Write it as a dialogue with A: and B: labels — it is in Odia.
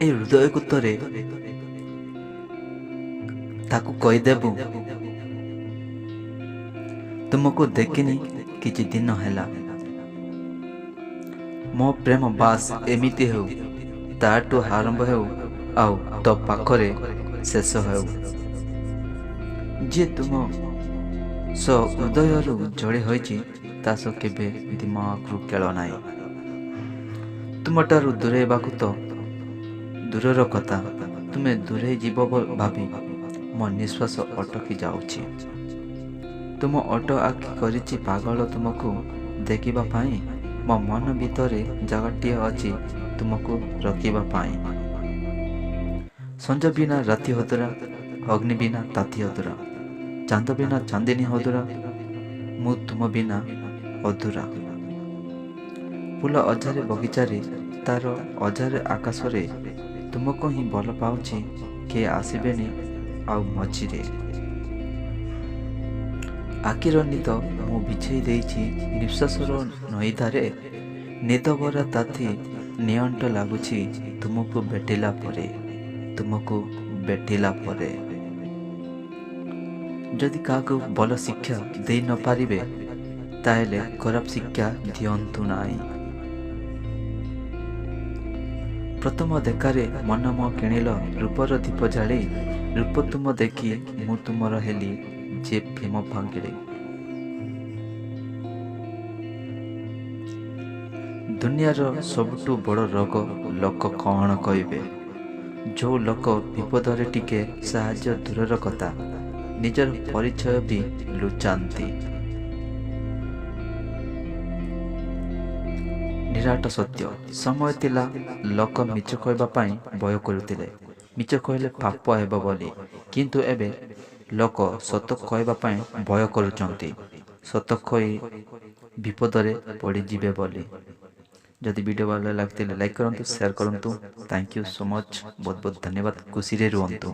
A: ଏ ହୃଦୟକୁ ଥରେ ତାକୁ କହିଦେବୁ, ତୁମକୁ ଦେଖିନି କିଛି ଦିନ ହେଲା। ମୋ ପ୍ରେମ ବାସ୍ ଏମିତି ହେଉ, ତାଠୁ ଆରମ୍ଭ ହେଉ ଆଉ ତୋ ପାଖରେ ଶେଷ ହେଉ। ଯିଏ ତୁମ ସହ ହୃଦୟରୁ ଯୋଡ଼ି ହୋଇଛି ତା ସହ କେବେ ଦିମାଗରୁ ଖେଳ ନାହିଁ। ତୁମଠାରୁ ଦୂରେଇବାକୁ ତ ଦୂରର କଥା, ତୁମେ ଦୂରେଇ ଯିବ ଭାବି ମୋ ନିଶ୍ୱାସ ଅଟକି ଯାଉଛି। ତୁମ ଓଠ ଆଖି କରିଛି ପାଗଳ ତୁମକୁ ଦେଖିବା ପାଇଁ। ମୋ ମନ ଭିତରେ ଜାଗାଟିଏ ଅଛି ତୁମକୁ ରଖିବା ପାଇଁ। ସଞ୍ଜ ବିନା ରାତି ଅଧୁରା, ଅଗ୍ନି ବିନା ତାତି ଅଧୁରା, ଚାନ୍ଦ ବିନା ଚାନ୍ଦିନୀ ଅଧୁରା, ମୁଁ ତୁମ ବିନା ଅଧୁରା। ଫୁଲ ଅଜାରେ ବଗିଚାରେ, ତାର ଅଜାରେ ଆକାଶରେ, ତୁମକୁ ହିଁ ଭଲ ପାଉଛି, କିଏ ଆସିବେନି ଆଉ ମଝିରେ। ଆଖିର ନିଦ ମୁଁ ବିଛେଇ ଦେଇଛି ନିଶ୍ୱାସର ନଈଧାରେ, ନିଦ ଭରା ତାତି ନିଅଣ୍ଟ ଲାଗୁଛି ତୁମକୁ ଭେଟିଲା ପରେ, ତୁମକୁ ଭେଟିଲା ପରେ। ଯଦି କାହାକୁ ଭଲ ଶିକ୍ଷା ଦେଇ ନ ପାରିବେ ତାହେଲେ ଖରାପ ଶିକ୍ଷା ଦିଅନ୍ତୁ ନାହିଁ। ପ୍ରଥମ ଦେଖାରେ ମନ ମୋ କିଣିଲ ରୂପର ଦୀପ ଜାଳି, ରୂପ ତୁମ ଦେଖି ମୁଁ ତୁମର ହେଲି ଯେ ପ୍ରେମ ପାଗଳି। ଦୁନିଆର ସବୁଠୁ ବଡ଼ ରୋଗ ଲୋକ କ'ଣ କହିବେ? ଯେଉଁ ଲୋକ ବିପଦରେ ଟିକେ ସାହାଯ୍ୟ ଦୂରର କଥା, ନିଜର ପରିଚୟ ବି ଲୁଚାନ୍ତି। ନିରାଟ ସତ୍ୟ, ସମୟ ଥିଲା ଲୋକ ମିଛ କହିବା ପାଇଁ ଭୟ କରୁଥିଲେ, ମିଛ କହିଲେ ପାପ ହେବ ବୋଲି। କିନ୍ତୁ ଏବେ ଲୋକ ସତ କହିବା ପାଇଁ ଭୟ କରୁଛନ୍ତି, ସତ କହି ବିପଦରେ ପଡ଼ିଯିବେ ବୋଲି। ଯଦି ଭିଡ଼ିଓ ଭଲ ଲାଗିଥିଲେ ଲାଇକ୍ କରନ୍ତୁ, ସେୟାର କରନ୍ତୁ। Thank you so much. ବହୁତ ବହୁତ ଧନ୍ୟବାଦ। ଖୁସିରେ ରୁହନ୍ତୁ।